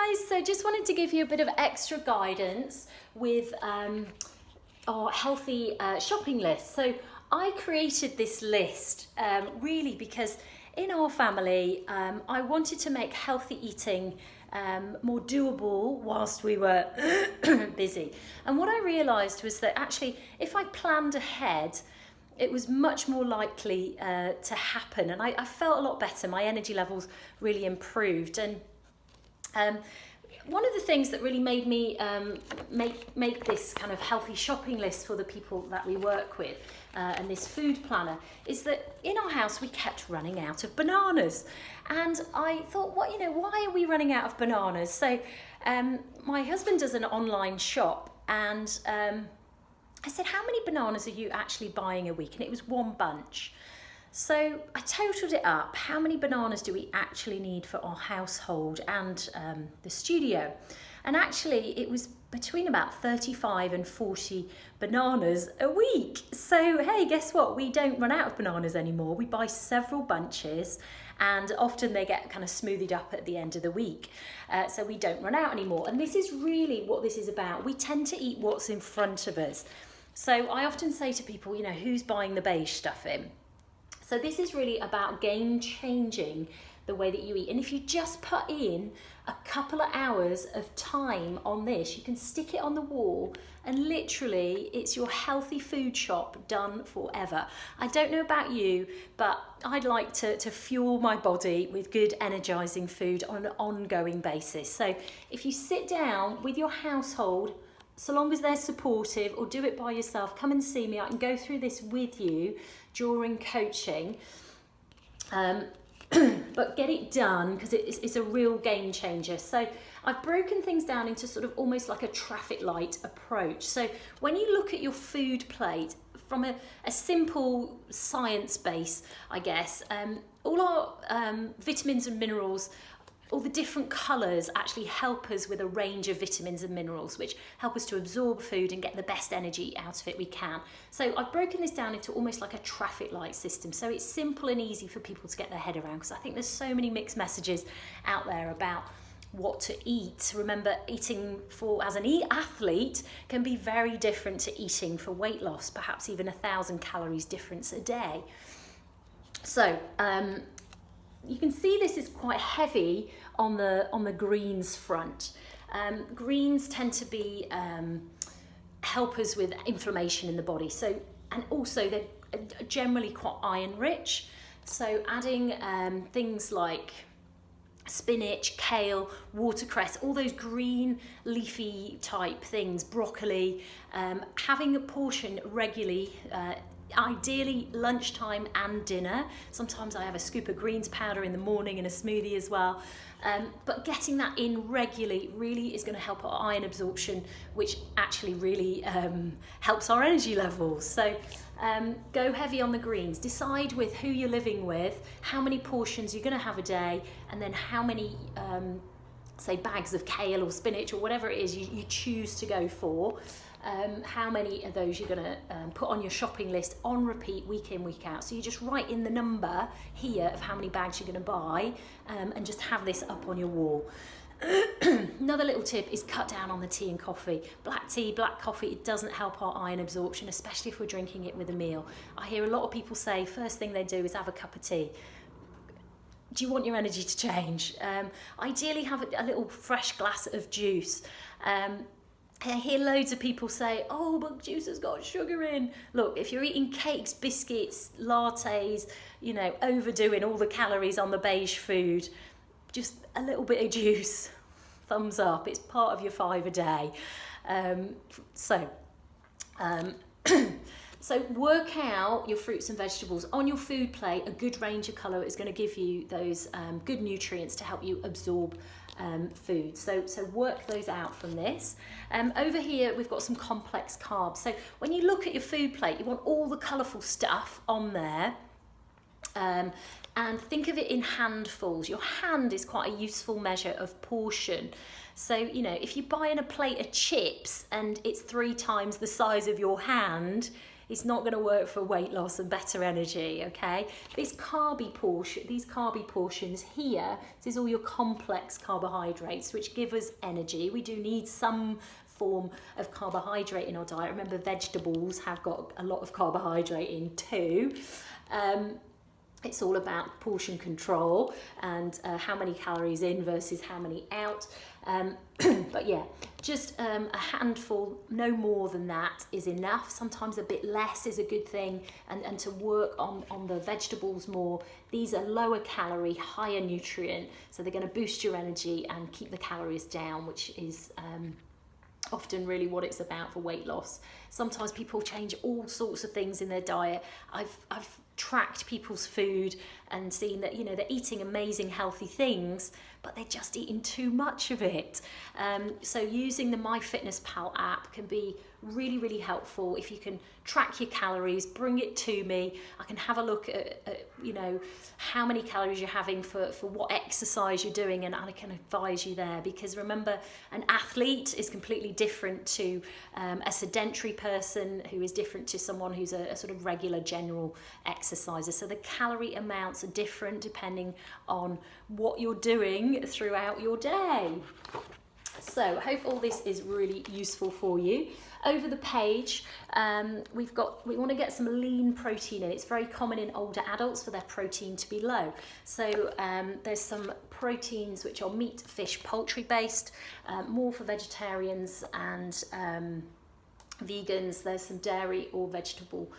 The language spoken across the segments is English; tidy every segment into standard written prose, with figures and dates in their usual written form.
guys, so just wanted to give you a bit of extra guidance with our healthy shopping list. So I created this list really because in our family I wanted to make healthy eating more doable whilst we were busy. And what I realised was that actually if I planned ahead, it was much more likely to happen, and I felt a lot better. My energy levels really improved, and one of the things that really made me make this kind of healthy shopping list for the people that we work with and this food planner is that in our house we kept running out of bananas, and I thought, why are we running out of bananas? So my husband does an online shop, and I said, how many bananas are you actually buying a week? And it was one bunch. So I totaled it up. How many bananas do we actually need for our household and the studio? And actually it was between about 35 and 40 bananas a week. So hey, guess what? We don't run out of bananas anymore. We buy several bunches, and often they get kind of smoothied up at the end of the week. So we don't run out anymore. And this is really what this is about. We tend to eat what's in front of us. So I often say to people, who's buying the beige stuff in? So this is really about game changing the way that you eat. And if you just put in a couple of hours of time on this, you can stick it on the wall and literally it's your healthy food shop done forever. I don't know about you, but I'd like to fuel my body with good energizing food on an ongoing basis. So if you sit down with your household, so long as they're supportive, or do it by yourself, come and see me. I can go through this with you during coaching. But get it done because it's a real game changer. So I've broken things down into sort of almost like a traffic light approach. So when you look at your food plate from a simple science base, I guess, all our vitamins and minerals, all the different colours actually help us with a range of vitamins and minerals which help us to absorb food and get the best energy out of it we can. So I've broken this down into almost like a traffic light system, so it's simple and easy for people to get their head around, because I think there's so many mixed messages out there about what to eat. Remember, eating as an athlete can be very different to eating for weight loss, perhaps even 1,000 calories difference a day. So you can see this is quite heavy on the greens front. Greens tend to be help us with inflammation in the body. So, and also they're generally quite iron rich. So adding things like spinach, kale, watercress, all those green leafy type things, broccoli, having a portion regularly, ideally lunchtime and dinner. Sometimes I have a scoop of greens powder in the morning in a smoothie as well. But getting that in regularly really is going to help our iron absorption, which actually really helps our energy levels. So go heavy on the greens. Decide with who you're living with, how many portions you're going to have a day, and then how many say bags of kale or spinach or whatever it is you choose to go for. How many of those you're going to put on your shopping list on repeat week in, week out. So you just write in the number here of how many bags you're going to buy and just have this up on your wall. Another little tip is cut down on the tea and coffee. Black tea, black coffee, it doesn't help our iron absorption, especially if we're drinking it with a meal. I hear a lot of people say first thing they do is have a cup of tea. Do you want your energy to change? Ideally have a little fresh glass of juice. I hear loads of people say, oh, but juice has got sugar in. Look, if you're eating cakes, biscuits, lattes, overdoing all the calories on the beige food, just a little bit of juice, thumbs up. It's part of your 5 a day. So work out your fruits and vegetables. On your food plate, a good range of colour is going to give you those good nutrients to help you absorb food. So work those out from this. Over here we've got some complex carbs. So when you look at your food plate, you want all the colourful stuff on there. And think of it in handfuls. Your hand is quite a useful measure of portion. So, if you buy in a plate of chips and it's 3 times the size of your hand, it's not going to work for weight loss and better energy, okay? These carby portions here, this is all your complex carbohydrates, which give us energy. We do need some form of carbohydrate in our diet. Remember, vegetables have got a lot of carbohydrate in too. It's all about portion control and how many calories in versus how many out. But yeah, just a handful, no more than that is enough. Sometimes a bit less is a good thing, and to work on the vegetables more. These are lower calorie, higher nutrient, so they're going to boost your energy and keep the calories down, which is often really what it's about for weight loss. Sometimes people change all sorts of things in their diet. I've tracked people's food and seen that, you know, they're eating amazing healthy things, but they're just eating too much of it. So using the MyFitnessPal app can be really, really helpful. If you can track your calories, bring it to me. I can have a look at you know, how many calories you're having for what exercise you're doing, and I can advise you there. Because remember, an athlete is completely different to a sedentary person, who is different to someone who's a sort of regular general exerciser. So the calorie amounts are different depending on what you're doing throughout your day. So I hope all this is really useful for you. Over the page, we want to get some lean protein in. It's very common in older adults for their protein to be low. So there's some proteins which are meat, fish, poultry based, more for vegetarians and vegans. There's some dairy or vegetable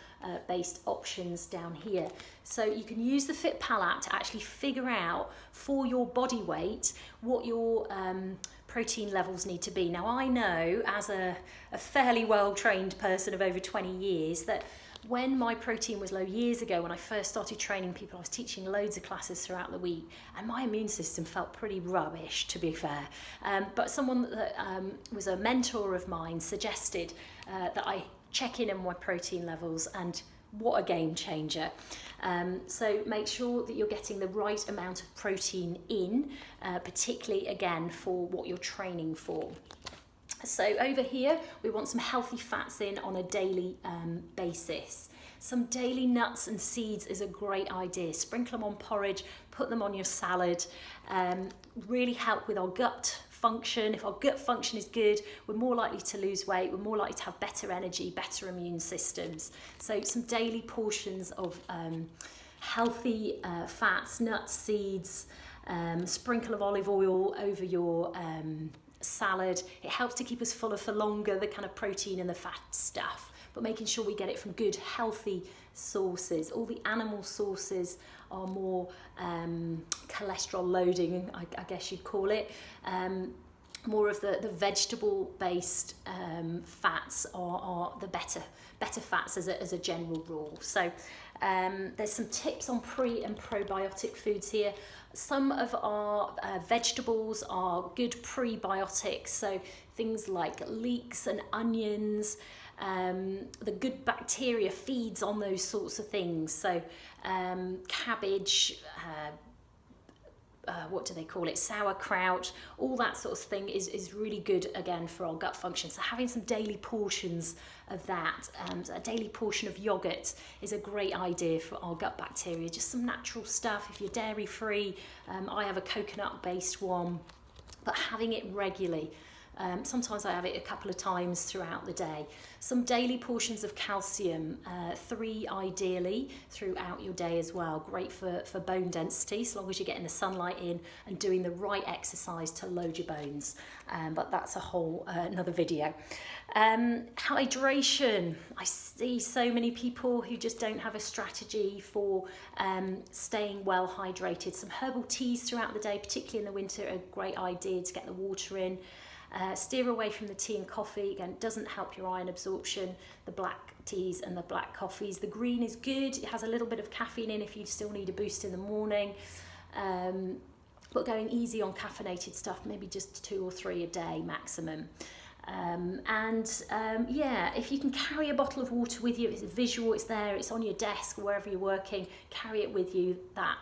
based options down here. So you can use the FitPal app to actually figure out for your body weight what your protein levels need to be. Now, I know as a fairly well-trained person of over 20 years that when my protein was low years ago, when I first started training people, I was teaching loads of classes throughout the week, and my immune system felt pretty rubbish, to be fair. But someone that was a mentor of mine suggested that I check in on my protein levels, and what a game changer. So make sure that you're getting the right amount of protein in, particularly again for what you're training for. So over here, we want some healthy fats in on a daily basis. Some daily nuts and seeds is a great idea. Sprinkle them on porridge, put them on your salad, really help with our gut function. If our gut function is good, we're more likely to lose weight, we're more likely to have better energy, better immune systems. So some daily portions of healthy fats, nuts, seeds, sprinkle of olive oil over your salad. It helps to keep us fuller for longer, the kind of protein and the fat stuff, but making sure we get it from good healthy sources. All the animal sources are more cholesterol loading, I guess you'd call it. More of the vegetable based fats are the better fats as a general rule. So there's some tips on pre and probiotic foods here. Some of our vegetables are good prebiotics, so things like leeks and onions. The good bacteria feeds on those sorts of things. So cabbage, what do they call it, sauerkraut, all that sort of thing is really good again for our gut function. So having some daily portions of that, a daily portion of yogurt is a great idea for our gut bacteria. Just some natural stuff. If you're dairy free, I have a coconut based one, but having it regularly. Sometimes I have it a couple of times throughout the day. Some daily portions of calcium, 3 ideally throughout your day as well. Great for bone density, as long as you're getting the sunlight in and doing the right exercise to load your bones. But that's a whole another video. Hydration. I see so many people who just don't have a strategy for staying well hydrated. Some herbal teas throughout the day, particularly in the winter, are a great idea to get the water in. Steer away from the tea and coffee. Again, it doesn't help your iron absorption, the black teas and the black coffees. The green is good. It has a little bit of caffeine in if you still need a boost in the morning. But going easy on caffeinated stuff, maybe just 2 or 3 a day maximum. Yeah, if you can carry a bottle of water with you, it's visual, it's there, it's on your desk, wherever you're working, carry it with you. That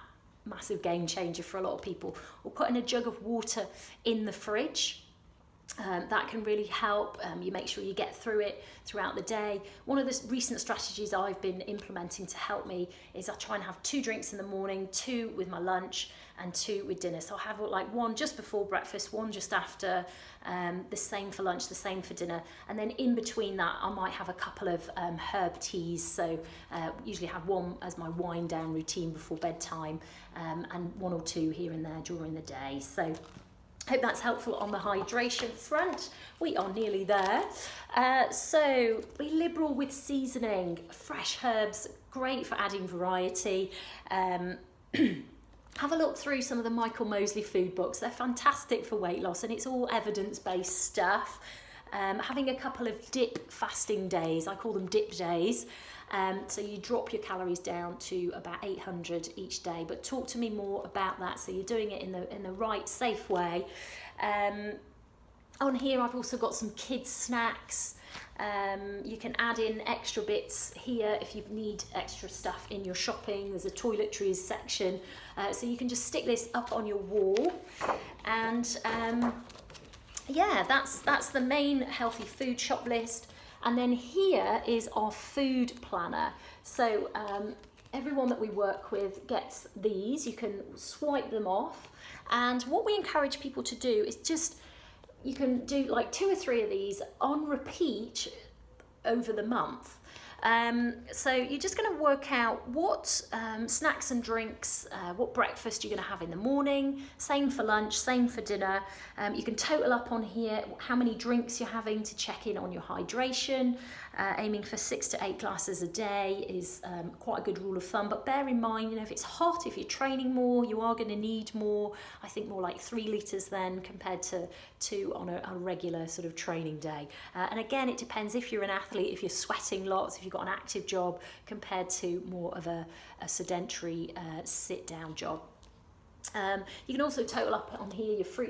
massive game changer for a lot of people. Or putting a jug of water in the fridge. That can really help. You make sure you get through it throughout the day. One of the recent strategies I've been implementing to help me is I try and have 2 drinks in the morning, 2 with my lunch and 2 with dinner. So I'll have like 1 just before breakfast, 1 just after, the same for lunch, the same for dinner. And then in between that, I might have a couple of herb teas. So usually have 1 as my wind down routine before bedtime, and 1 or 2 here and there during the day. So hope that's helpful on the hydration front. We are nearly there. So be liberal with seasoning. Fresh herbs, great for adding variety. Have a look through some of the Michael Mosley food books. They're fantastic for weight loss, and it's all evidence-based stuff. Having a couple of dip fasting days, I call them dip days. So you drop your calories down to about 800 each day, but talk to me more about that. So you're doing it in the right, safe way. On here, I've also got some kids snacks. You can add in extra bits here if you need extra stuff in your shopping. There's a toiletries section, so you can just stick this up on your wall. And yeah, that's the main healthy food shop list. And then here is our food planner. So everyone that we work with gets these. You can swipe them off. And what we encourage people to do is just, you can do like 2 or 3 of these on repeat over the month. So you're just going to work out what snacks and drinks, what breakfast you're going to have in the morning, same for lunch, same for dinner. You can total up on here how many drinks you're having to check in on your hydration. Aiming for 6 to 8 glasses a day is quite a good rule of thumb, but bear in mind, if it's hot, if you're training more, you are going to need more. I think more like 3 litres then compared to 2 on a regular sort of training day. And again, it depends if you're an athlete, if you're sweating lots, if you've got an active job compared to more of a sedentary sit-down job. You can also total up on here your fruit